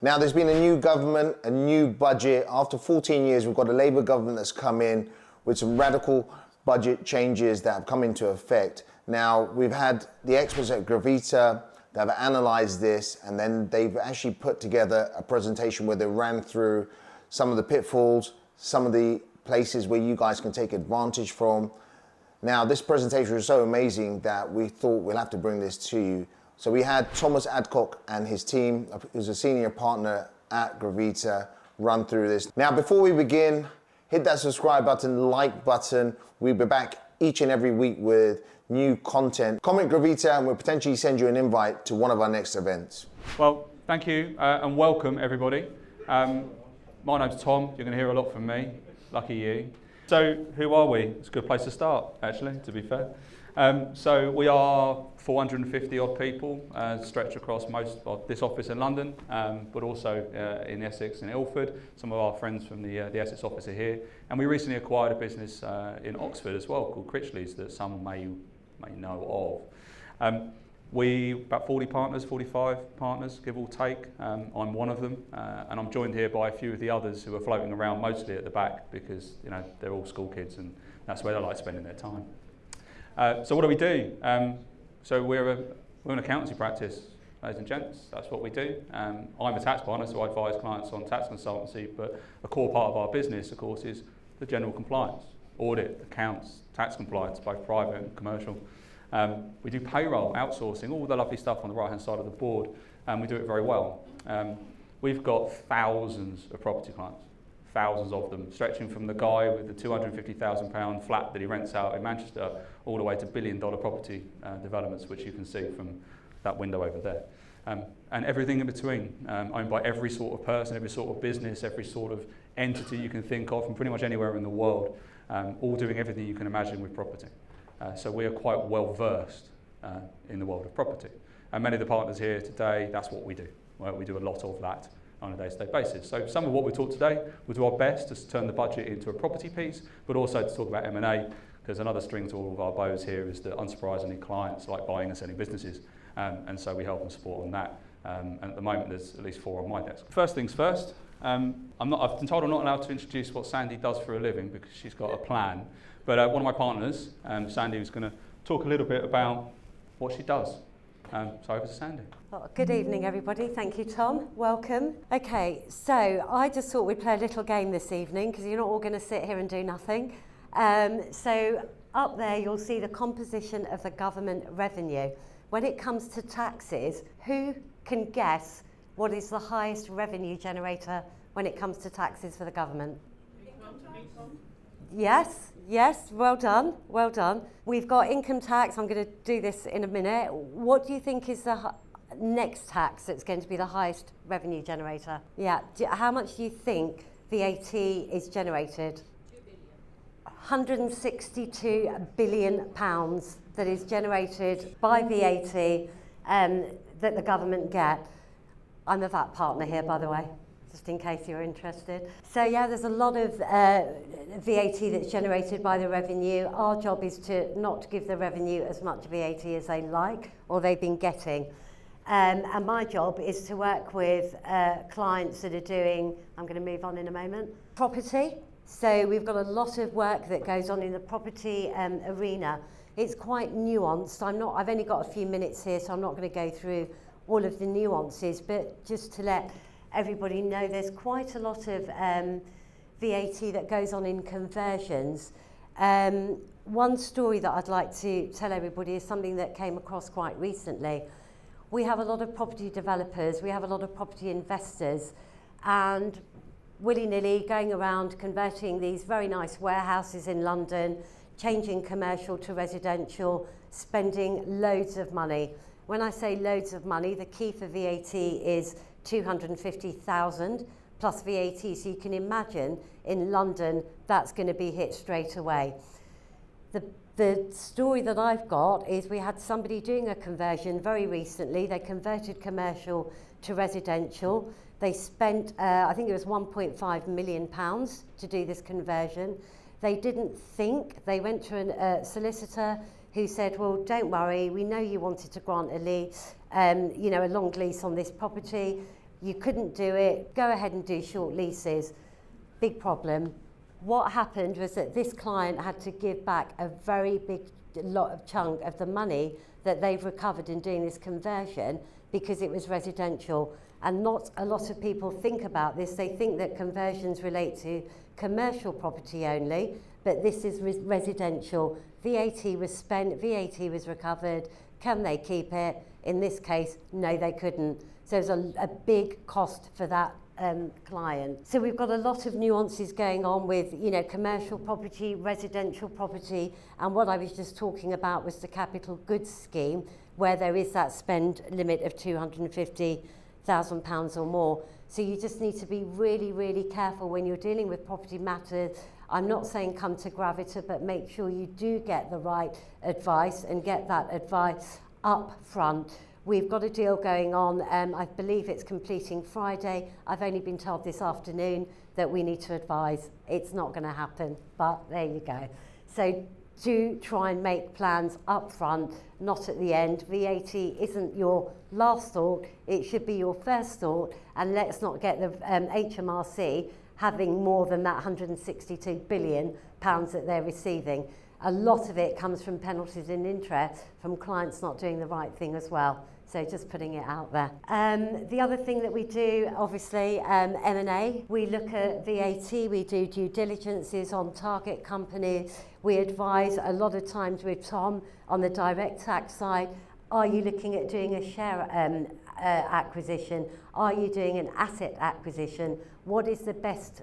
Now, there's been a new government, a new budget. After 14 years, we've got a Labour government that's come in with some radical budget changes that have come into effect. Now, we've had the experts at Gravita that have analysed this, and then they've actually put together a presentation where they ran through some of the pitfalls, some of the places where you guys can take advantage from. Now, this presentation was so amazing that we thought we'll have to bring this to you. So we had Thomas Adcock and his team, who's a senior partner at Gravita, run through this. Now, before we begin, hit that subscribe button, like button. We'll be back each and every week with new content. Comment Gravita and we'll potentially send you an invite to one of our next events. Well, thank you and welcome everybody. My name's Tom, you're going to hear a lot from me, lucky you. So who are we? It's a good place to start, actually, to be fair. So we are 450 odd people stretched across most of this office in London, but also in Essex and Ilford. Some of our friends from the Essex office are here. And we recently acquired a business in Oxford as well called Critchley's that some may know of. We, about 40 partners, 45 partners, give or take. I'm one of them, and I'm joined here by a few of the others who are floating around mostly at the back because they're all school kids and that's where they like spending their time. So what do we do? So we're an accountancy practice, ladies and gents. That's what we do. I'm a tax partner, so I advise clients on tax consultancy, but a core part of our business, of course, is the general compliance, audit, accounts, tax compliance, both private and commercial. We do payroll, outsourcing, all the lovely stuff on the right-hand side of the board, and we do it very well. We've got thousands of property clients. Thousands of them, stretching from the guy with the £250,000 flat that he rents out in Manchester all the way to billion-dollar property developments, which you can see from that window over there. And everything in between, owned by every sort of person, every sort of business, every sort of entity you can think of from pretty much anywhere in the world, all doing everything you can imagine with property. So we are quite well versed in the world of property. And many of the partners here today, that's what we do. Well, we do a lot of that on a day-to-day basis. So some of what we talk today, we'll do our best to turn the budget into a property piece, but also to talk about M&A, because another string to all of our bows here is that unsurprisingly clients like buying and selling businesses, and so we help and support on that. And at the moment there's at least 4 on my desk. First things first, I've been told I'm not allowed to introduce what Sandy does for a living because she's got a plan, but one of my partners, Sandy, is going to talk a little bit about what she does. So over to Sandy. Well, good evening, everybody. Thank you, Tom. Welcome. Okay, so I just thought we'd play a little game this evening because you're not all going to sit here and do nothing. So up there, you'll see the composition of the government revenue. When it comes to taxes, who can guess what is the highest revenue generator when it comes to taxes for the government? Yes, well done. We've got income tax. I'm going to do this in a minute. What do you think is the next tax that's going to be the highest revenue generator? Yeah, how much do you think VAT is generated? 162 billion pounds that is generated by VAT that the government get. I'm a VAT partner here, by the way, just in case you're interested. So yeah, there's a lot of VAT that's generated by the revenue. Our job is to not give the revenue as much VAT as they like or they've been getting. And my job is to work with clients that are doing, I'm going to move on in a moment, property. So we've got a lot of work that goes on in the property arena. It's quite nuanced. I've only got a few minutes here, so I'm not going to go through all of the nuances, but just to let everybody know there's quite a lot of VAT that goes on in conversions. One story that I'd like to tell everybody is something that came across quite recently. We have a lot of property developers, we have a lot of property investors, and willy-nilly going around converting these very nice warehouses in London, changing commercial to residential, spending loads of money. When I say loads of money, the key for VAT is 250,000 plus VAT, so you can imagine in London that's going to be hit straight away. The story that I've got is we had somebody doing a conversion very recently. They converted commercial to residential. They spent, I think it was £1.5 million to do this conversion. They didn't think. They went to a solicitor who said, well, don't worry, we know you wanted to grant a lease, a long lease on this property, You couldn't do it, go ahead and do short leases. Big problem. What happened was that this client had to give back a very big chunk of the money that they've recovered in doing this conversion because it was residential. And not a lot of people think about this. They think that conversions relate to commercial property only, but this is residential. VAT was spent, VAT was recovered. Can they keep it? In this case, no, they couldn't. So there's a big cost for that client. So we've got a lot of nuances going on with, commercial property, residential property, and what I was just talking about was the capital goods scheme, where there is that spend limit of £250,000 or more. So you just need to be really, really careful when you're dealing with property matters. I'm not saying come to Gravita, but make sure you do get the right advice and get that advice up front. We've got a deal going on, I believe it's completing Friday. I've only been told this afternoon that we need to advise. It's not going to happen, but there you go. So do try and make plans up front, not at the end. VAT isn't your last thought, it should be your first thought, and let's not get the HMRC having more than that £162 billion that they're receiving. A lot of it comes from penalties and interest from clients not doing the right thing as well. So just putting it out there. The other thing that we do, obviously, M&A. We look at VAT, we do due diligences on target companies. We advise a lot of times with Tom on the direct tax side. Are you looking at doing a share acquisition? Are you doing an asset acquisition? What is the best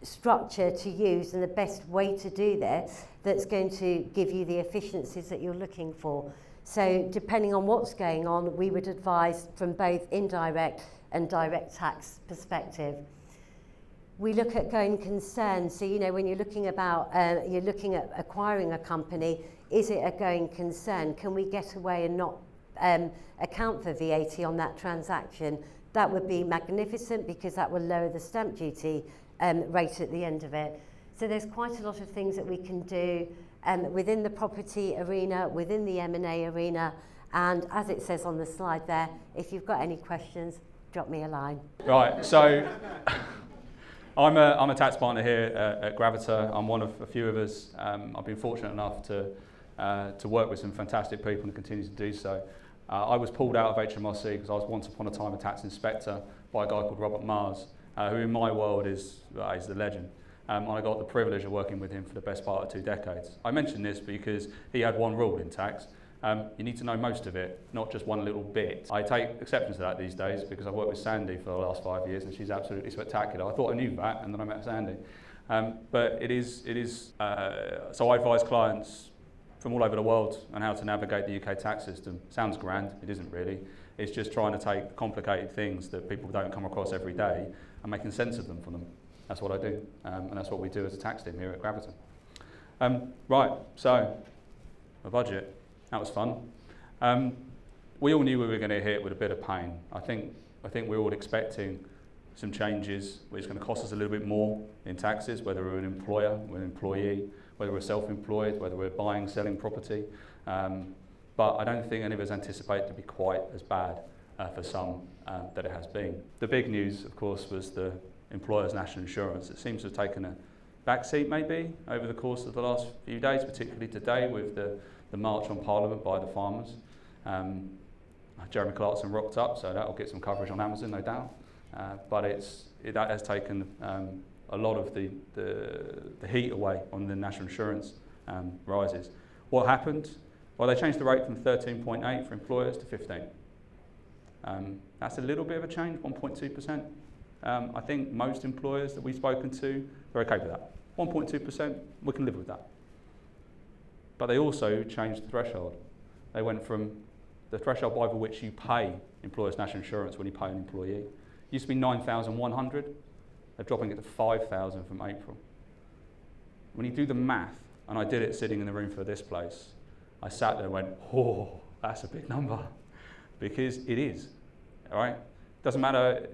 structure to use and the best way to do this that's going to give you the efficiencies that you're looking for? So depending on what's going on, we would advise from both indirect and direct tax perspective. We look at going concern. So, when you're looking at acquiring a company, is it a going concern? Can we get away and not account for VAT on that transaction? That would be magnificent because that will lower the stamp duty rate at the end of it. So there's quite a lot of things that we can do within the property arena, within the M&A arena, and as it says on the slide there, if you've got any questions, drop me a line. Right, so I'm a tax partner here at Gravita. I'm one of a few of us. I've been fortunate enough to work with some fantastic people and continue to do so. I was pulled out of HMRC because I was once upon a time a tax inspector by a guy called Robert Mars, who in my world is the legend. And I got the privilege of working with him for the best part of 2 decades. I mention this because he had one rule in tax. You need to know most of it, not just one little bit. I take exception to that these days because I've worked with Sandy for the last 5 years and she's absolutely spectacular. I thought I knew that and then I met Sandy. But it is. So I advise clients from all over the world on how to navigate the UK tax system. Sounds grand, it isn't really. It's just trying to take complicated things that people don't come across every day and making sense of them for them. That's what I do, and that's what we do as a tax team here at Gravita. Right, so a budget, that was fun. We all knew we were going to hit with a bit of pain. I think we're all expecting some changes, which is going to cost us a little bit more in taxes, whether we're an employer, we're an employee, whether we're self-employed, whether we're buying, selling property. But I don't think any of us anticipate it to be quite as bad for some that it has been. The big news, of course, was the employer's national insurance. It seems to have taken a backseat maybe over the course of the last few days, particularly today with the march on Parliament by the farmers. Jeremy Clarkson rocked up, so that'll get some coverage on Amazon, no doubt. But that has taken a lot of the heat away on the national insurance rises. What happened? Well, they changed the rate from 13.8 for employers to 15. That's a little bit of a change, 1.2%. I think most employers that we've spoken to are okay with that. 1.2%, we can live with that. But they also changed the threshold. They went from the threshold by which you pay employers' national insurance when you pay an employee. It used to be 9,100. They're dropping it to 5,000 from April. When you do the math, and I did it sitting in the room for this place, I sat there and went, oh, that's a big number. Because it is, all right? Doesn't matter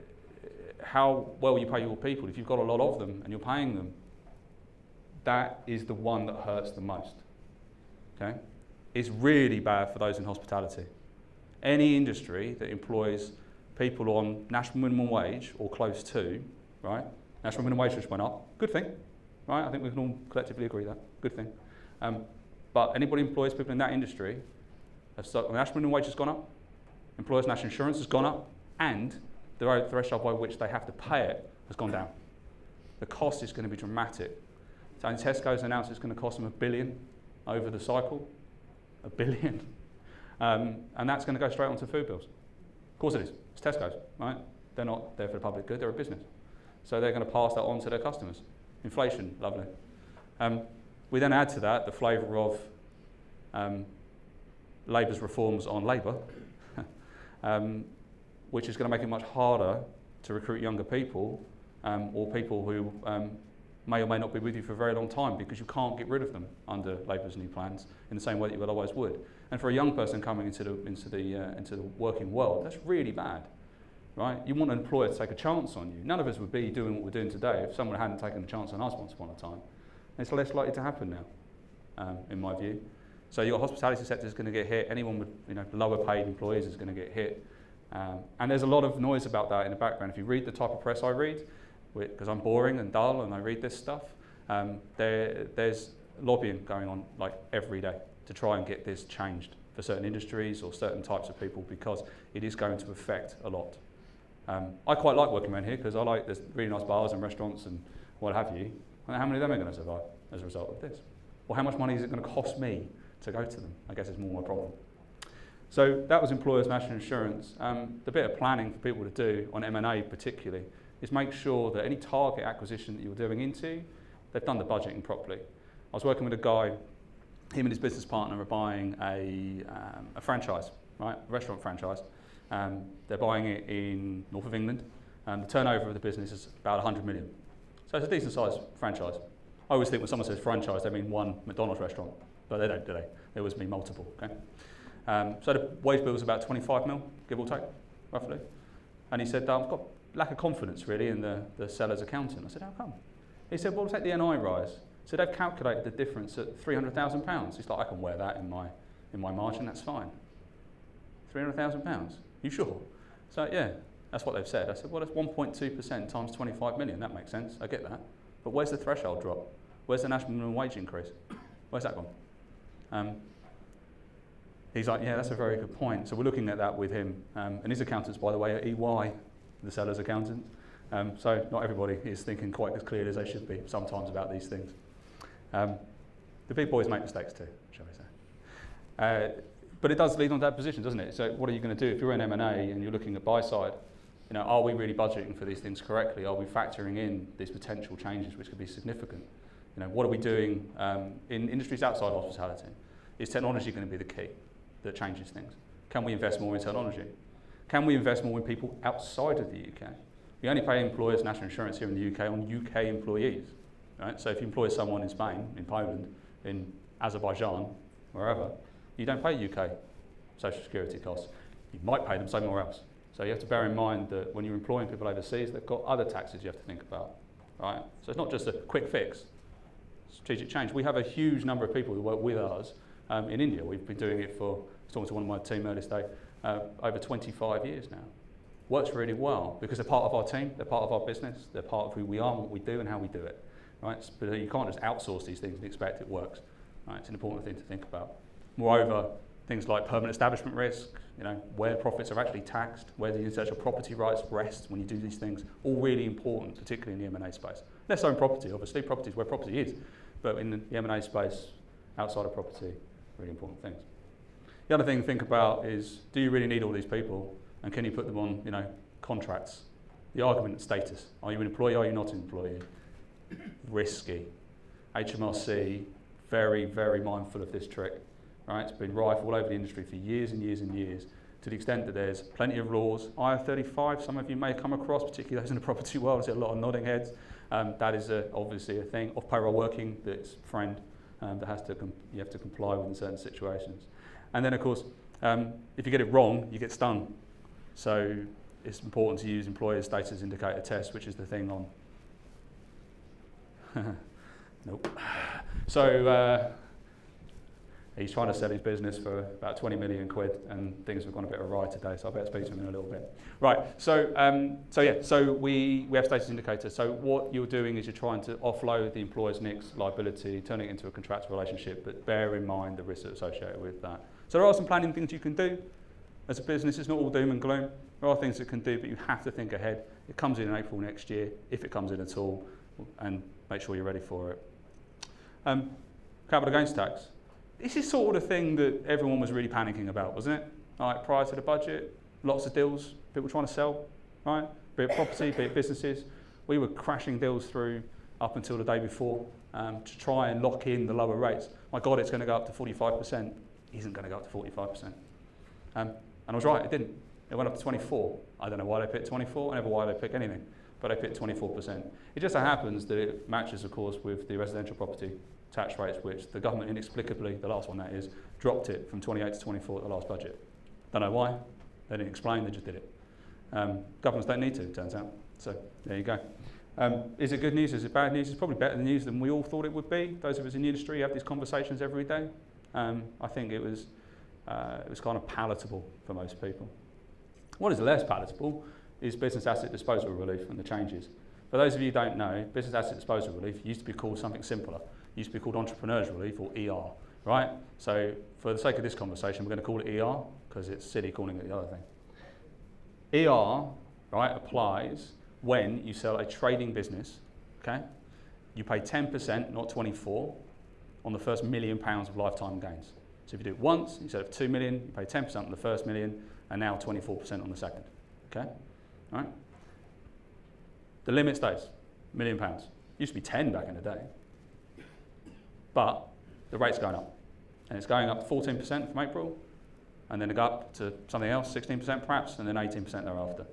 how well you pay your people. If you've got a lot of them and you're paying them, that is the one that hurts the most, okay? It's really bad for those in hospitality. Any industry that employs people on national minimum wage or close to, right? National minimum wage just went up, good thing, right? I think we can all collectively agree that, good thing. But anybody who employs people in that industry, the national minimum wage has gone up, employers' national insurance has gone up, and the threshold by which they have to pay it has gone down. The cost is going to be dramatic. So Tesco's announced it's going to cost them $1 billion over the cycle, $1 billion. And that's going to go straight onto food bills. Of course it is, it's Tesco's, right? They're not there for the public good, they're a business. So they're going to pass that on to their customers. Inflation, lovely. We then add to that the flavour of Labour's reforms on labour, which is going to make it much harder to recruit younger people or people who may or may not be with you for a very long time because you can't get rid of them under Labour's new plans in the same way that you otherwise would. And for a young person coming into the working world, that's really bad, right? You want an employer to take a chance on you. None of us would be doing what we're doing today if someone hadn't taken a chance on us once upon a time. And it's less likely to happen now, in my view. So your hospitality sector is going to get hit. Anyone with lower paid employees is going to get hit. And there's a lot of noise about that in the background. If you read the type of press I read, because I'm boring and dull and I read this stuff, there's lobbying going on like every day to try and get this changed for certain industries or certain types of people because it is going to affect a lot. I quite like working around here because there's really nice bars and restaurants and what have you. And how many of them are going to survive as a result of this? Or how much money is it going to cost me to go to them? I guess it's more my problem. So that was employers' national insurance. The bit of planning for people to do on M&A particularly is make sure that any target acquisition that you're doing into, they've done the budgeting properly. I was working with a guy, him and his business partner are buying a franchise, right? A restaurant franchise. They're buying it in north of England. The turnover of the business is about 100 million. So it's a decent sized franchise. I always think when someone says franchise, they mean one McDonald's restaurant, but they don't, do they? They always mean multiple, okay? So the wage bill was about 25 mil, give or take, roughly. And he said, I've got lack of confidence really in the seller's accountant. I said, how come? He said, well, take the NI rise. So they've calculated the difference at £300,000. He's like, I can wear that in my margin, that's fine. £300,000, you sure? So yeah, that's what they've said. I said, well, that's 1.2% times 25 million, that makes sense, I get that. But where's the threshold drop? Where's the national minimum wage increase? Where's that gone? He's like, yeah, that's a very good point. So we're looking at that with him. And his accountants, by the way, are EY, the seller's accountant. So not everybody is thinking quite as clearly as they should be sometimes about these things. The big boys make mistakes too, shall we say. But it does lead on to that position, doesn't it? So what are you going to do if you're in M&A and you're looking at buy side? Are we really budgeting for these things correctly? Are we factoring in these potential changes which could be significant? What are we doing in industries outside hospitality? Is technology going to be the key that changes things? Can we invest more in technology? Can we invest more in people outside of the UK? We only pay employers national insurance here in the UK on UK employees, right? So if you employ someone in Spain, in Poland, in Azerbaijan, wherever, you don't pay UK social security costs. You might pay them somewhere else. So you have to bear in mind that when you're employing people overseas, they've got other taxes you have to think about, right? So it's not just a quick fix, strategic change. We have a huge number of people who work with us in India. We've been doing it for, I was talking to one of my team earlier today, over 25 years now. Works really well because they're part of our team, they're part of our business, they're part of who we are and what we do and how we do it, right? But you can't just outsource these things and expect it works, right? It's an important thing to think about. Moreover, things like permanent establishment risk, where profits are actually taxed, where the intellectual property rights rest when you do these things, all really important, particularly in the M&A space. Less so in property, obviously, property is where property is, but in the M&A space, outside of property, really important things. The other thing to think about is, do you really need all these people, and can you put them on, contracts? The argument of status. Are you an employee, are you not an employee? Risky. HMRC, very, very mindful of this trick. Right? It's been rife all over the industry for years and years and years, to the extent that there's plenty of laws. IR35, some of you may come across, particularly those in the property world. I see a lot of nodding heads. That is obviously a thing. Off-payroll working, that's friend, that you have to comply with in certain situations. And then, of course, if you get it wrong, you get stung. So it's important to use employer status indicator test, which is the thing on. Nope. So He's trying to sell his business for about 20 million quid, and things have gone a bit awry today, so I better speak to him in a little bit. Right, so we have status indicators. So what you're doing is you're trying to offload the employer's NIC's liability, turning it into a contractual relationship, but bear in mind the risks associated with that. So there are some planning things you can do. As a business, it's not all doom and gloom. There are things it can do, but you have to think ahead. It comes in April next year, if it comes in at all, and make sure you're ready for it. Capital gains tax. This is sort of the thing that everyone was really panicking about, wasn't it? Like prior to the budget, lots of deals, people trying to sell, right? Be it property, be it businesses. We were crashing deals through up until the day before to try and lock in the lower rates. My God, it's going to go up to 45%. It isn't going to go up to 45%. And I was right, it didn't. It went up to 24. I don't know why they picked 24, I never why they pick anything, but they picked 24%. It just so happens that it matches, of course, with the residential property tax rates, which the government inexplicably, the last one that is, dropped it from 28 to 24 at the last budget. Don't know why, they didn't explain, they just did it. Governments don't need to, it turns out. So there you go. Is it good news, is it bad news? It's probably better news than we all thought it would be. Those of us in the industry have these conversations every day. I think it was kind of palatable for most people. What is less palatable is business asset disposal relief and the changes. For those of you who don't know, business asset disposal relief used to be called something simpler. It used to be called entrepreneurs relief, or ER, right? So for the sake of this conversation, we're going to call it ER because it's silly calling it the other thing. ER, right, applies when you sell a trading business, okay? You pay 10%, not 24, on the first £1 million of lifetime gains. So if you do it once, instead of 2 million, you pay 10% on the first million, and now 24% on the second, okay? All right? The limit stays, £1 million. Used to be 10 back in the day. But the rate's going up. And it's going up 14% from April, and then it go up to something else, 16% perhaps, and then 18% thereafter.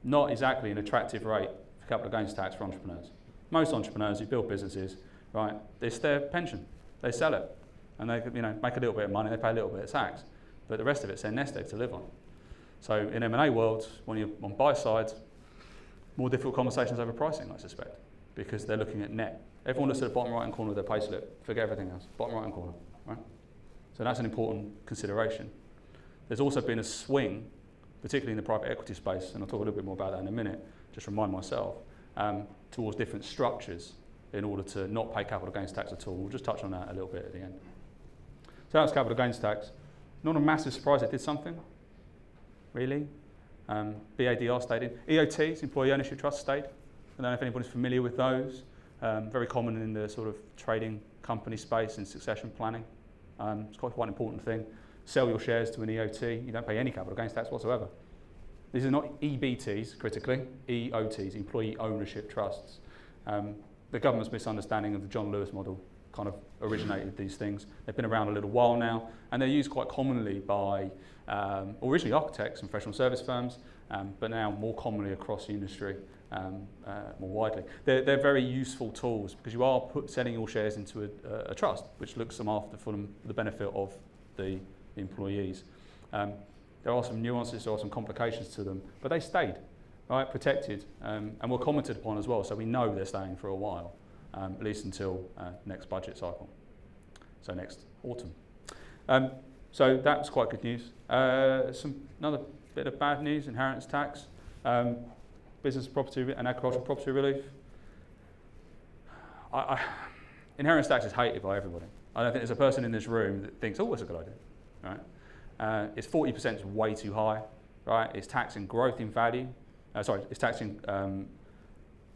Not exactly an attractive rate for capital gains tax for entrepreneurs. Most entrepreneurs who build businesses, right, it's their pension. They sell it, and they make a little bit of money, they pay a little bit of tax, but the rest of it's their nest egg to live on. So in M&A world, when you're on buy side, more difficult conversations over pricing, I suspect, because they're looking at net. Everyone looks at the bottom right-hand corner of their payslip, forget everything else, bottom right-hand corner, right? So that's an important consideration. There's also been a swing, particularly in the private equity space, and I'll talk a little bit more about that in a minute, just remind myself, towards different structures in order to not pay capital gains tax at all. We'll just touch on that a little bit at the end. So that's capital gains tax. Not a massive surprise it did something, really. BADR stayed in. EOTs, Employee Ownership Trust, stayed. I don't know if anybody's familiar with those. Very common in the sort of trading company space and succession planning. It's quite an important thing. Sell your shares to an EOT, you don't pay any capital gains tax whatsoever. These are not EBTs, critically, EOTs, Employee Ownership Trusts. The government's misunderstanding of the John Lewis model kind of originated these things. They've been around a little while now, and they're used quite commonly by originally architects and professional service firms, but now more commonly across the industry, more widely. They're very useful tools because you are selling your shares into a trust, which looks them after for the benefit of the employees. There are some nuances, there are some complications to them, but they stayed, right, protected, and were commented upon as well, so we know they're staying for a while, at least until next budget cycle, so next autumn. So that's quite good news. Another bit of bad news, inheritance tax, business property and agricultural property relief. Inheritance tax is hated by everybody. I don't think there's a person in this room that thinks, oh, that's a good idea, right? It's 40% is way too high, right? It's taxing growth in value. It's taxing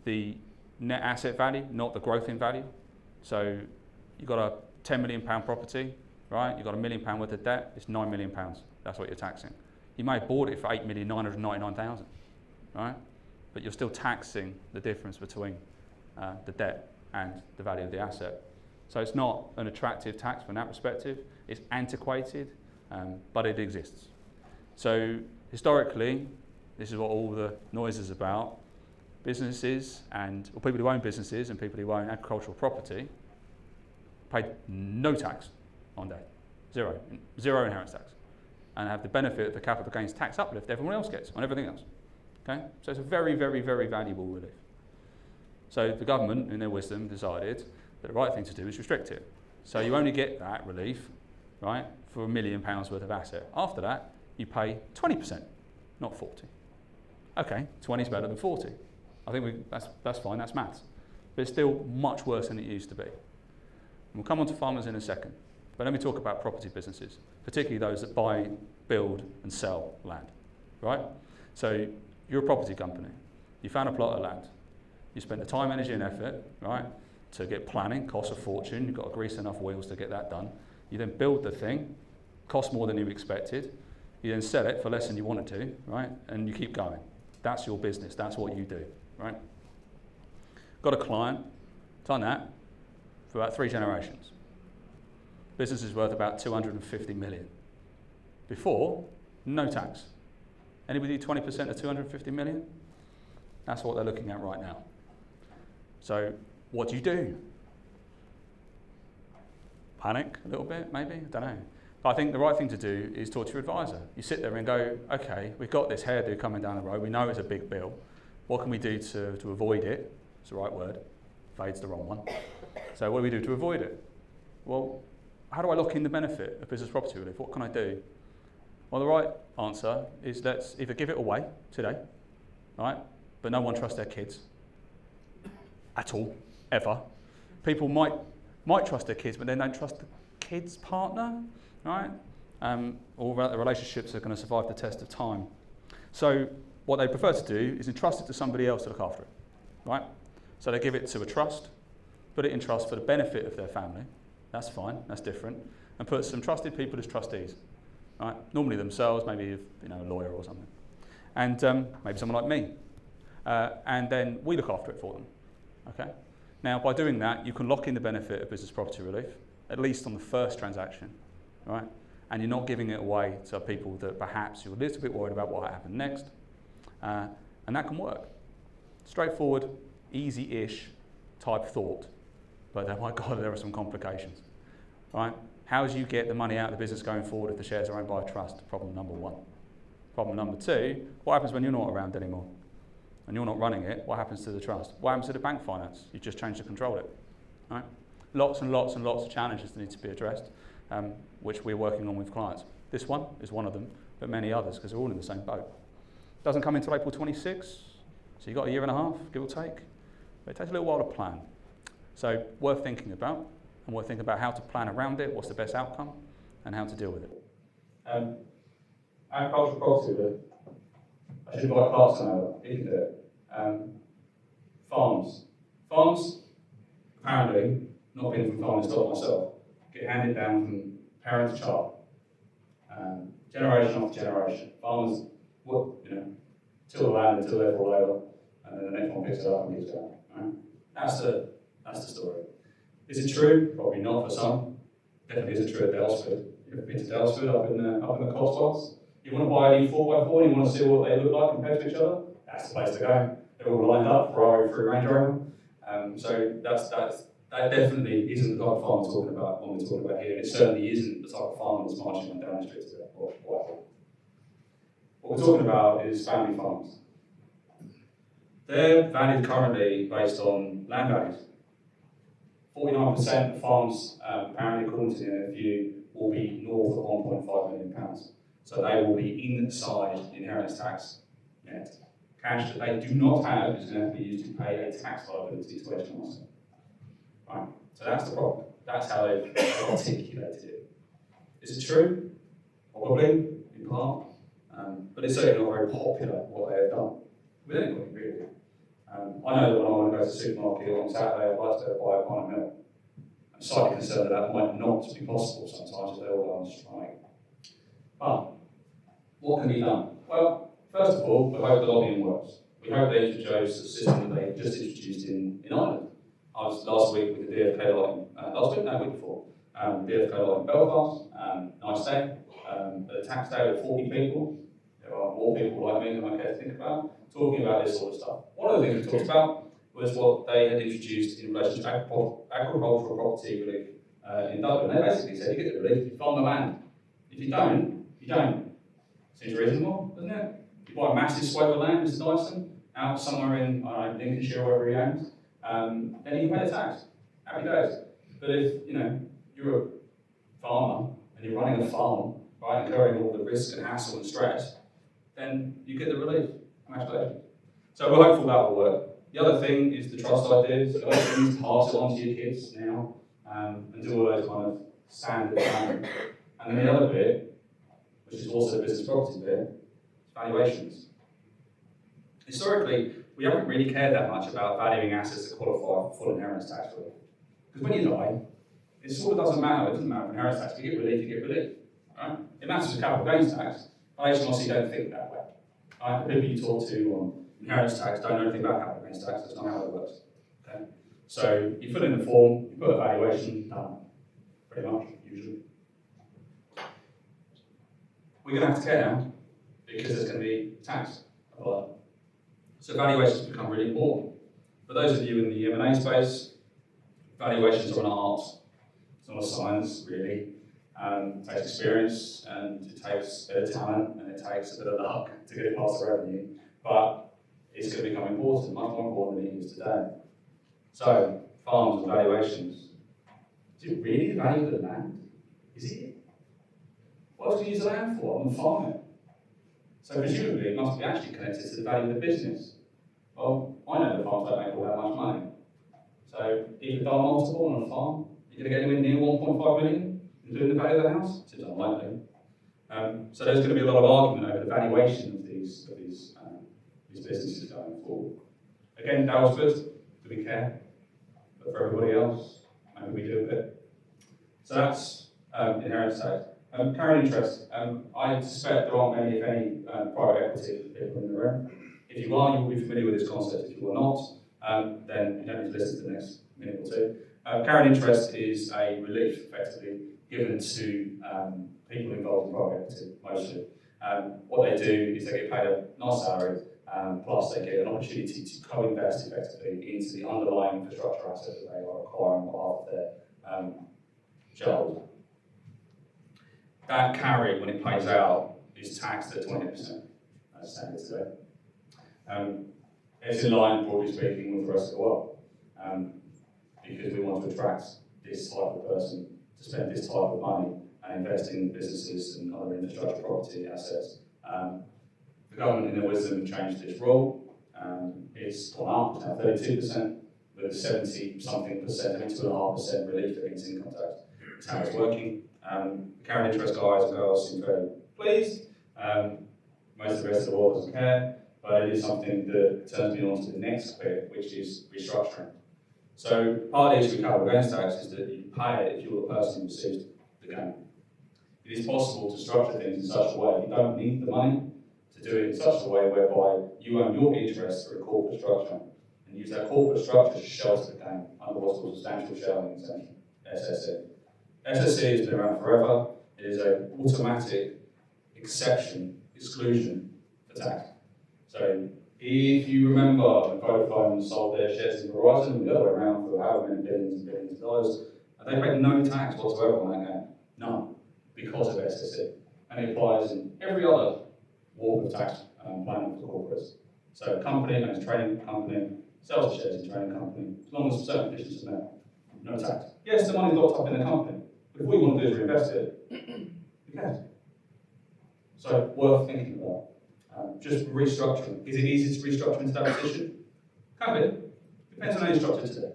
the net asset value, not the growth in value. So you've got a £10 million property, right? You've got £1 million worth of debt, it's £9 million. That's what you're taxing. You may have bought it for $8,999,000, right? But you're still taxing the difference between the debt and the value of the asset. So it's not an attractive tax from that perspective. It's antiquated, but it exists. So historically, this is what all the noise is about. Businesses or people who own businesses and people who own agricultural property paid no tax on debt, zero inheritance tax, and have the benefit of the capital gains tax uplift everyone else gets on everything else. Okay, so it's a very, very, very valuable relief. So the government, in their wisdom, decided that the right thing to do is restrict it. So you only get that relief, right, for £1 million worth of asset. After that, you pay 20%, not 40. Okay, 20 is better than 40. I think that's fine, that's maths. But it's still much worse than it used to be. And we'll come on to farmers in a second. But let me talk about property businesses, particularly those that buy, build and sell land, right? So you're a property company. You found a plot of land. You spent the time, energy and effort, right, to get planning, costs a fortune. You've got to grease enough wheels to get that done. You then build the thing, costs more than you expected. You then sell it for less than you wanted to, right? And you keep going. That's your business. That's what you do, right? Got a client, done that for about 3 generations. Business is worth about 250 million. Before, no tax. Anybody do 20% of 250 million? That's what they're looking at right now. So what do? Panic a little bit, maybe? I don't know. But I think the right thing to do is talk to your advisor. You sit there and go, okay, we've got this hairdo coming down the road. We know it's a big bill. What can we do to avoid it? It's the right word. Fade's the wrong one. So what do we do to avoid it? Well, how do I lock in the benefit of business property relief? What can I do? Well, the right answer is let's either give it away today, right? But no one trusts their kids at all, ever. People might trust their kids, but they don't trust the kid's partner, right? All the relationships are going to survive the test of time. So what they prefer to do is entrust it to somebody else to look after it, right? So they give it to a trust, put it in trust for the benefit of their family. That's fine, that's different. And put some trusted people as trustees, right? Normally themselves, maybe a lawyer or something. And maybe someone like me. And then we look after it for them, okay? Now, by doing that, you can lock in the benefit of business property relief, at least on the first transaction, right? And you're not giving it away to people that perhaps you're a little bit worried about what happened next. And that can work. Straightforward, easy-ish type thought. But oh my God, there are some complications, right? How do you get the money out of the business going forward if the shares are owned by a trust? Problem number 1. Problem number 2, what happens when you're not around anymore? And you're not running it, what happens to the trust? What happens to the bank finance? You just change to control it, right? Lots and lots and lots of challenges that need to be addressed, which we're working on with clients. This one is one of them, but many others, because they're all in the same boat. Doesn't come until April 26, so you've got a year and a half, give or take. But it takes a little while to plan. So worth thinking about, and worth thinking about how to plan around it, what's the best outcome, and how to deal with it. Agricultural property, I should buy a class now, you can do it. Farms. Farms, apparently, not being from farming stock myself, get handed down from parent to child. Generation after generation. Farmers, till the land until they're all over, and then the next one picks it up and keeps going. Right? That's the story. Is it true? Probably not for some. Definitely isn't true at Dalesford. You've been to Dalesford up in the Cotswolds. You want to buy a new 4x4 and you want to see what they look like compared to each other? That's the place to go. They're all lined up, Ferrari, through Range Rover. So that definitely isn't the type of farm we're talking about when we're talking about here. It certainly isn't the type of farm that's marching on down the street today. What we're talking about is family farms. They're valued currently based on land values. 49% of farms, apparently according to the NFU, will be north of £1.5 million. So they will be inside inheritance tax net. Cash that they do not have is going to be used to pay a tax liability to HMRC. Right? So that's the problem. That's how they've articulated it. Is it true? Probably, in part. But it's certainly not very popular what they have done. With anybody, really. I know that when I want to go to the supermarket on Saturday, I'd like to buy a pint of milk. I'm slightly concerned that might not be possible sometimes if they're all on strike. But what can be done? Well, first of all, we hope the lobbying works. We hope they introduce the system that they just introduced in Ireland. I was last week with the DFK lot week before. DFK lot in Belfast, nice day. The tax day of 40 people. There are more people like me than I care to think about, talking about this sort of stuff. One of the things we talked about was what they had introduced in relation to agricultural property relief in Dublin. They basically said you get the relief if you farm the land. If you don't, you don't. Seems reasonable, doesn't it? You buy a massive swathe of land, Mr. Dyson, out somewhere in Lincolnshire or wherever he owns, then you can pay the tax. Happy days. But if you're you're a farmer and you're running a farm, right, incurring all the risk and hassle and stress, then you get the relief. Congratulations. So we're hopeful that will work. The other thing is the trust ideas. The other thing is pass it on to your kids now and do all those kind of standard planning. And then the other bit, which is also the business property bit, is valuations. Historically, we haven't really cared that much about valuing assets that qualify for full inheritance tax relief. Because when you die, it sort of doesn't matter. It doesn't matter for inheritance tax. If you get relief, you get relief. Right? It matters for capital gains tax. I honestly don't think that way. Right? The people you talk to on inheritance tax don't know anything about capital gains tax. That's not how it works. Okay? So you fill in the form, you put a valuation, done. Pretty much, usually. We're going to have to care now because there's going to be tax applied. So valuations become really important. For those of you in the M&A space, valuations are an art. It's not a science, really. It takes experience, and it takes a bit of talent, and it takes a bit of luck to get it past the revenue. But it's going to become important, much more important than it is today. So, farms and valuations. Is it really the value of the land? Is it? What else do you use the land for? I'm farming. So presumably it must be actually connected to the value of the business. Well, I know the farms don't make all that much money. So if you've done multiple on a farm, you're going to get anywhere near 1.5 million, including the value of the house? It's unlikely. So there's going to be a lot of argument over the valuation of these businesses going forward. Again, that was good. Do we care? But for everybody else, maybe we do a bit. So that's inheritance tax. Carried interest. I suspect there aren't many, if any, private equity people in the room. If you are, you will be familiar with this concept. If you are not, then you don't need to listen to the next minute or two. Carried interest is a relief, effectively, given to people involved in private equity, mostly. What they do is they get paid a nice salary, plus they get an opportunity to co-invest effectively into the underlying infrastructure asset that they are acquiring on behalf of their shareholders. That carry, when it pays out, is taxed at 20%, as standard today. It's in line, broadly speaking, with the rest of the world, because we want to attract this type of person to spend this type of money and invest in businesses and other infrastructure property assets. The government, in their wisdom, have changed this rule. It's gone up, it's now 32%, with a 70-something percent, 2.5% relief against income tax. That's how it's working. Carried interest guys and girls seem very pleased. Most of the rest of the world doesn't care, but it is something that turns me on to the next bit, which is restructuring. So part of the issue with capital gains tax is that you pay it if you're the person who receives the gain. It is possible to structure things in such a way you don't need the money to do it in such a way whereby you own your interest through a corporate structure and use that corporate structure to shelter the gain under what's called substantial shareholding exemption, SSE. SSE has been around forever. It is an automatic exclusion for tax. So if you remember when Vodafone sold their shares in Verizon, the other way around for however many billions and billions of dollars, they paid no tax whatsoever on that gain. None. Because of SSE. And it applies in every other walk of tax planning for corporates. So a company owns a trading company, sells the shares in a trading company, as long as certain conditions are met, no tax. Yes, the money's locked up in the company, but if what you want to do is reinvest it, you can. So worth thinking about. Just restructuring. Is it easy to restructure into that position? Can be. Depends on how you structure it today.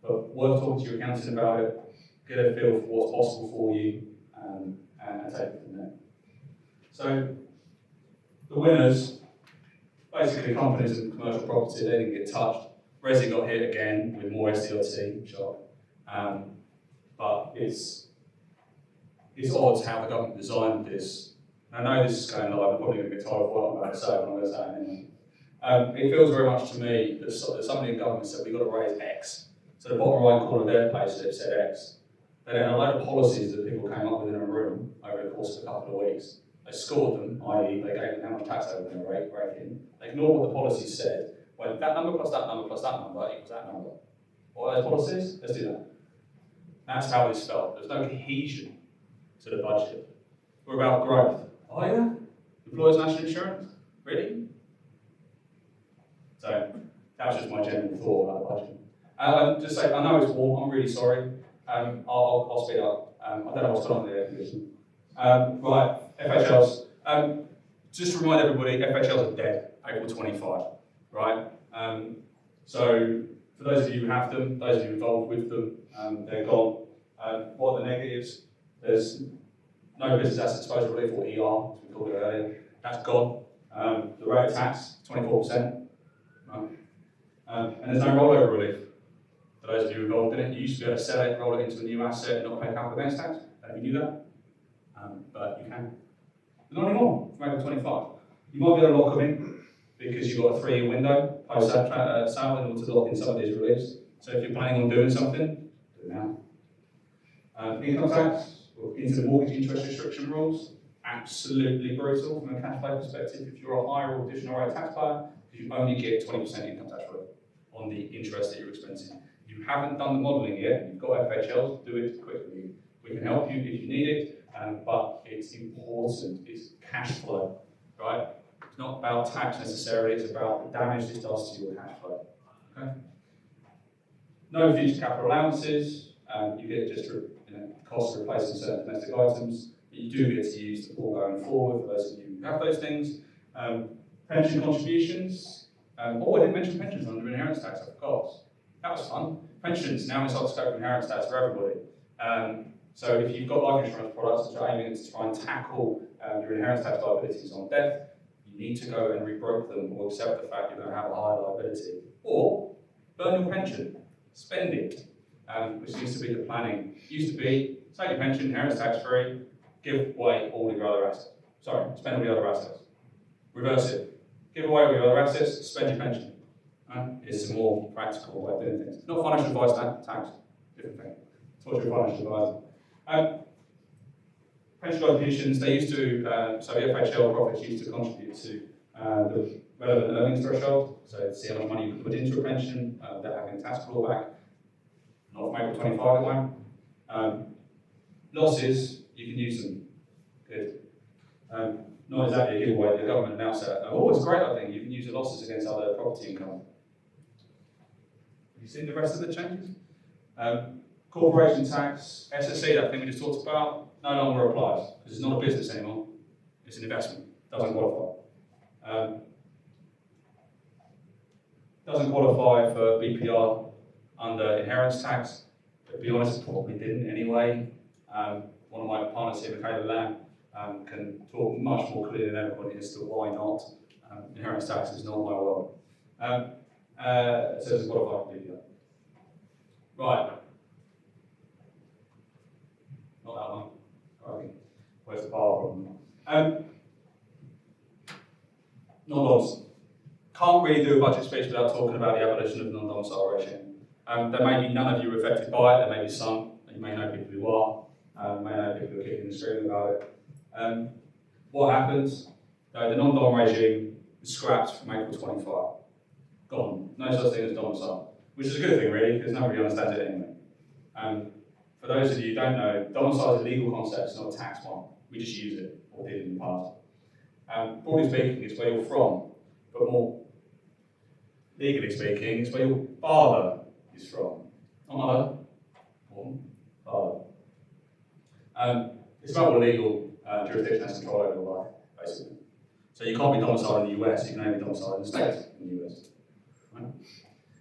But worth talking to your accountant about it, get a feel for what's possible for you, and take it from there. So the winners, basically companies and commercial property, they didn't get touched. Resi got hit again with more SDLT, shock. But it's odd how the government designed this. I know this is going live, I'm probably going to get told what I'm about to say, but I'm going to say it anyway. It feels very much to me that somebody in government said we've got to raise X. So the bottom right corner of their payslip said X. They had a load of policies that people came up with in a room over the course of a couple of weeks. They scored them, i.e. they gave them how much tax they were going to rake in. They ignored what the policies said. Well, that number plus that number plus that number equals that number. What are those policies? Let's do that. That's how this felt. There's no cohesion to the budget. We're about growth. Oh yeah? Employers' national insurance? Really? So that was just my general thought about the budget. Just say, I know it's warm, I'm really sorry. I'll speed up. I don't know what's going on in the air conditioning. Right, FHLs. Just to remind everybody, FHLs are dead, April 25, right? So for those of you who have them, those of you involved with them, they're gone. What are the negatives? There's no business asset exposure relief, or ER, as we called it earlier. That's gone. The rate of tax, 24%. Right? And there's no rollover relief. For those of you involved in it, you used to be able to sell it, roll it into a new asset, and not pay capital gains tax. Don't you do that? But you can. But not anymore, from April 25. You might be able to lock them in because you've got a 3-year window post sale in order to lock in some of these reliefs. So if you're planning on doing something, do it now. Income tax, or into the mortgage interest restriction rules, absolutely brutal from a cash flow perspective. If you're a higher or additional rate taxpayer, you only get 20% income tax relief on the interest that you're expensing. If you haven't done the modelling yet, you've got FHLs, do it quickly. We can help you if you need it, but it's important, it's cash flow, right? It's not about tax necessarily, it's about the damage this does to your cash flow, okay? No future capital allowances, you get just costs of replacing certain domestic items, but you do get to use the pool going forward for those of you who have those things. Pension contributions, I didn't mention pensions under inheritance tax, I forgot. That was fun. Pensions now inside the scope of inheritance tax for everybody. So if you've got life insurance products that are aiming to try and tackle your inheritance tax liabilities on death, you need to go and rebroker them or accept the fact you're going to have a higher liability. Or burn your pension, spend it, which used to be the planning. It used to be, take your pension, inheritance tax free, give away all your other assets. Sorry, spend all your other assets. Reverse it. Give away all your other assets, spend your pension. It's a more practical way of doing things. Not financial advice, tax, different thing. Talk to your financial advisor. Pension contributions, they used to, so the FHL profits used to contribute to the relevant earnings threshold, so to see how much money you can put into a pension without having a tax clawback. Not from April 25 away. Losses, you can use them. Good. Not exactly a giveaway, the government announced that. It's great, I think. You can use the losses against other property income. Have you seen the rest of the changes? Corporation tax, SSE, that thing we just talked about, no longer applies because it's not a business anymore. It's an investment. Doesn't qualify. Doesn't qualify for BPR under inheritance tax. But to be honest, it probably didn't anyway. One of my partners here, Michaela Lamb, can talk much more clearly than everybody as to why not. Inheritance tax is not my world. So it doesn't qualify for BPR. Right. Not that one. Okay. Where's the power problem? Non-doms. Can't really do a budget speech without talking about the abolition of non-domicile regime. There may be none of you affected by it, there may be some. You may know people who are, may know people who are kicking and screaming about it. What happens? The non-dom regime was scrapped from April 25. Gone. No such thing as domicile. Which is a good thing, really, because nobody understands it anyway. For those of you who don't know, domicile is a legal concept, it's not a tax one. We just use it, or did in the past. Broadly speaking, it's where you're from, but more legally speaking, it's where your father is from. Not mother, father. It's about what legal jurisdiction has control over your life, basically. So you can't be domiciled in the US, you can only be domiciled in the States in the US. Right?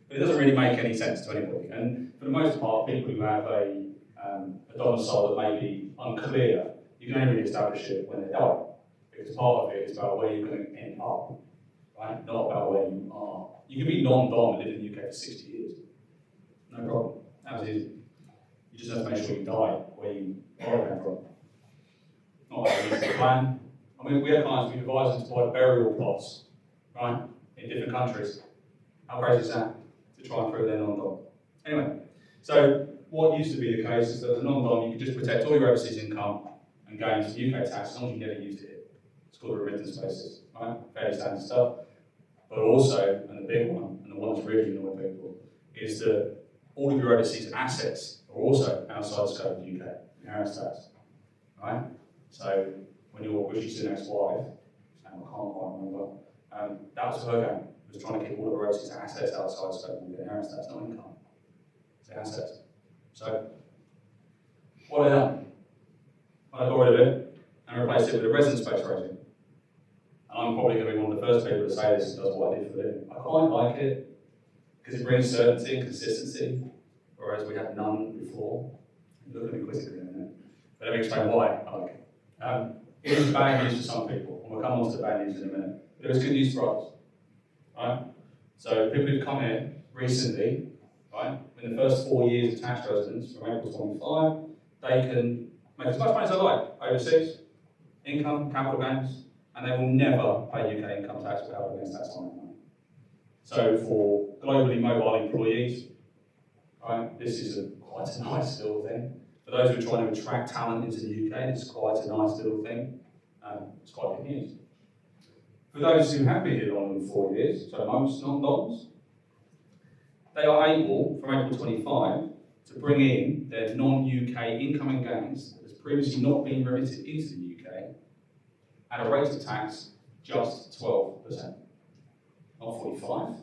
But it doesn't really make any sense to anybody. And for the most part, people who have a domicile that may be unclear, you can only really establish it when they die. Because part of it is about where you're going to end up, right? Not about where you are. You can be non-dom and live in the UK for 60 years. No problem. That's easy. You just have to make sure you die where you came from. Not like we need to plan. I mean, we have clients, we advise them to buy burial plots, right? In different countries. How crazy is that? To try and prove they're non-dom. Anyway, so what used to be the case is that as a non-dom, you could just protect all your overseas income and gains from UK tax as long as you never used it here. It's called a remittance basis, right? Fairly standard stuff. But also, and the big one, and the one that's really annoying people, is that all of your overseas assets are also outside the scope of UK inheritance tax, right? So when your Rishi Sunak's wife, I can't quite remember, that was her game. It was trying to keep all of her overseas assets outside the scope of UK inheritance tax, not income. It's assets. So What have I done? I got rid of it and replaced it with a residence-based regime. And I'm probably going to be one of the first people to say this and does what I did for a living. I quite like it because it brings certainty and consistency, whereas we had none before. Look at me quizzically in a minute. But let me explain why I like it. It is bad news for some people, and we'll come on to the bad news in a minute. But it was good news for us. Right? So people who've come here recently, right, in the first 4 years of tax residence from April 25, they can make as much money as they like overseas, income, capital gains, and they will never pay UK income tax or capital gains tax on that money. So for globally mobile employees, right, this is quite a nice little thing. For those who are trying to attract talent into the UK, it's quite a nice little thing. It's quite good news. For those who have been here longer than 4 years, so most non-doms, they are able, from April 25, to bring in their non-UK income and gains that has previously not been remitted into the UK at a rate of tax just 12%. Not 45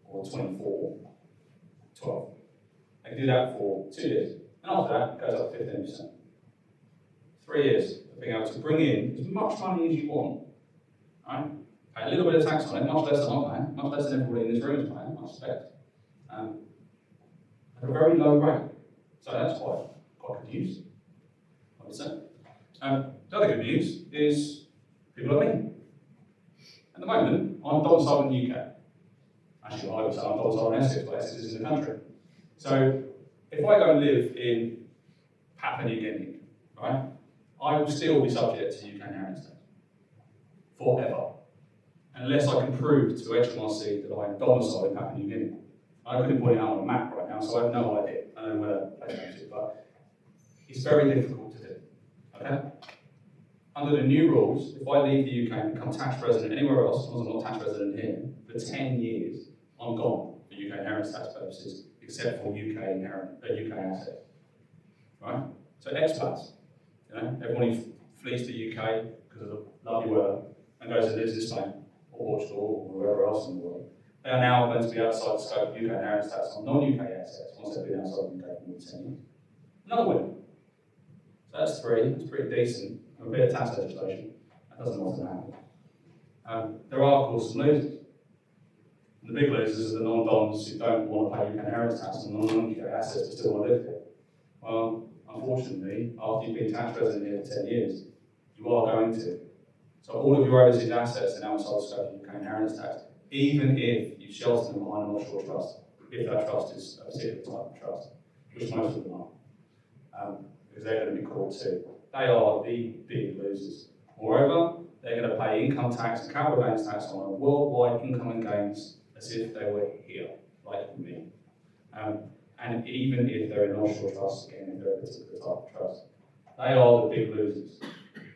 or 24, 12. They can do that for 2 years, and after that, it goes up 15%. 3 years of being able to bring in as much money as you want, right? Pay a little bit of tax on it, much less than I'm paying, much less than everybody in this room is paying, I suspect. At a very low rate. So that's quite good news, I would say. The other good news is people like me. At the moment, I'm domiciled in the UK. Actually, I would say I'm domiciled in Essex, but Essex is in the country. So if I go and live in Papua New Guinea, right, I will still be subject to UK inheritance tax forever, unless I can prove to HMRC that I am domiciled in Papua New Guinea. I couldn't point it out on a map right now, so I have no idea. I don't know where that place is, but it's very difficult to do. Okay? Under the new rules, if I leave the UK and become tax resident anywhere else, as long as I'm not tax resident here, for 10 years, I'm gone for UK inheritance tax purposes, except for UK assets. Right? So expats, everyone who flees the UK because of the lovely weather and goes and lives in Spain or Portugal or wherever else in the world, they are now going to be outside the scope of UK inheritance tax on non-UK assets once they've been outside the UK for more than 10 years. Another win. So that's 3, that's pretty decent. A bit of tax legislation, that doesn't often happen. There are, of course, some losers. The big losers are the non-doms who don't want to pay UK inheritance tax on non-UK assets but still want to live here. Well, unfortunately, after you've been tax resident here for 10 years, you are going to. So all of your overseas assets are now outside the scope of UK inheritance tax, even if you shelter them behind an offshore trust, if that trust is a particular type of trust, which most of them are, because they're going to be called too. They are the big losers. Moreover, they're going to pay income tax and capital gains tax on worldwide income and gains as if they were here, like me. And even if they're in offshore trusts, again, if they're a particular type of trust. They are the big losers.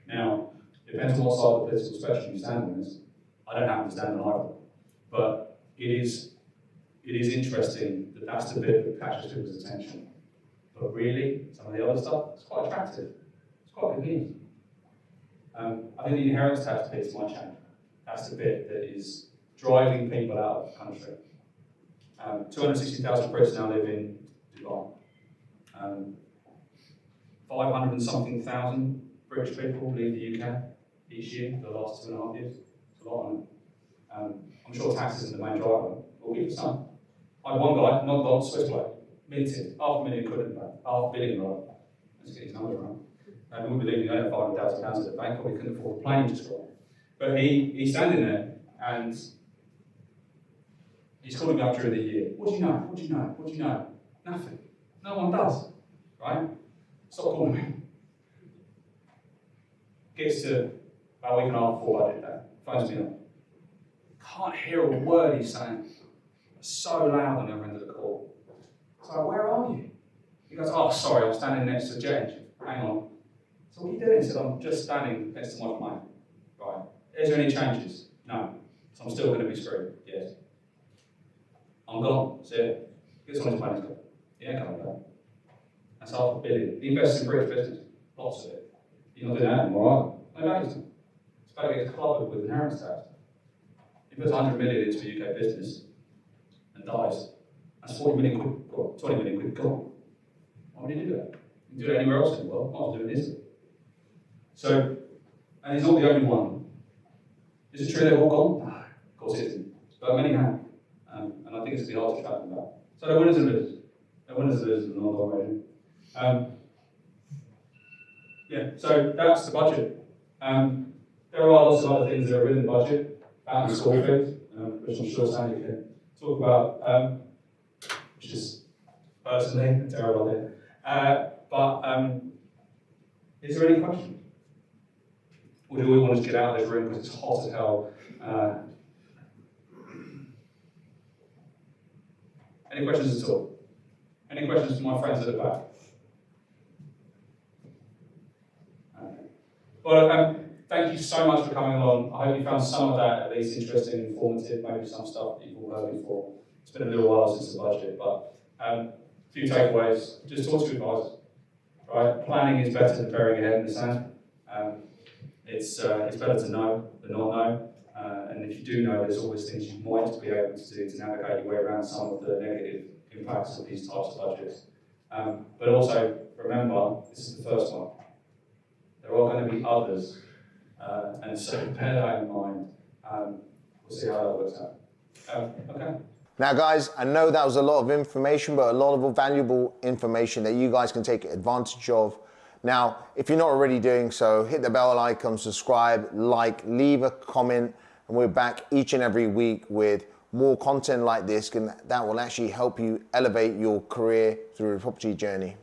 Now, it depends on what side of the political spectrum you stand on this. I don't happen to stand on either. But it is interesting that that's the bit that catches people's attention. But really, some of the other stuff, it's quite attractive. It's quite good news. I think the inheritance tax bit is my change. That's the bit that is driving people out of the country. 260,000 Brits now live in Dubai. 500 and something thousand British people leave the UK each year for the last 2.5 years. It's a lot, isn't it? I'm sure tax isn't the main driver. We'll give it some. I had one guy, not Swiss bloke, minted, £500,000 in the bank, £500 million, right? Let's get his number right. We wouldn't believe he only had £500,000 at the bank, or we couldn't afford a plane just right. But he's standing there and he's calling me up during the year. What do you know? What do you know? What do you know? Nothing. No one does, right? Stop calling me. Gets to about a week and a half before budget day, phones me up. Can't hear a word he's saying. It's so loud on the other end of the call. It's like, where are you? He goes, oh, sorry, I'm standing next to a jet engine. Hang on. So what are you doing? He said, I'm just standing next to my plane. Right. Is there any changes? No. So I'm still going to be screwed? Yes. I'm gone. See ya. Gets on his plane, he's gone. He ain't coming back. That's $500 million. He invests in British business. Lots of it. He's not doing that anymore, either. No value to him. It's about to get clobbered with inheritance tax. He puts 100 million into a UK business and dies. That's 40 million quid, or 20 million quid gone. Why would he do that? You can do it anywhere else in the world, might as well do it in Italy. So, and he's not the only one. Is it true they've all gone? No, of course it isn't. But many have. And I think it's going to be hard to track them back. So they're winners and losers. They're winners and losers in the non-dollar regime. Yeah, so that's the budget. There are lots of other things that are within the budget, out in school fees, which I'm sure Sandy can talk about, which is personally a terrible idea. But is there any question? Or do we want to just get out of this room because it's hot as hell? Any questions at all? Any questions from my friends at the back? Well, thank you so much for coming along. I hope you found some of that at least interesting, informative, maybe some stuff that you've all heard before. It's been a little while since the budget, but a few takeaways. Just talk to your advisors. Right? Planning is better than burying your head in the sand. It's better to know than not know. And if you do know, there's always things you might be able to do to navigate your way around some of the negative impacts of these types of budgets. But also, remember, this is the first one. There are going to be others, and so bear that in mind. We'll see how that works out. Okay. Now guys, I know that was a lot of information, but a lot of valuable information that you guys can take advantage of. Now, if you're not already doing so, hit the bell icon, subscribe, like, leave a comment, and we're back each and every week with more content like this, and that will actually help you elevate your career through a property journey.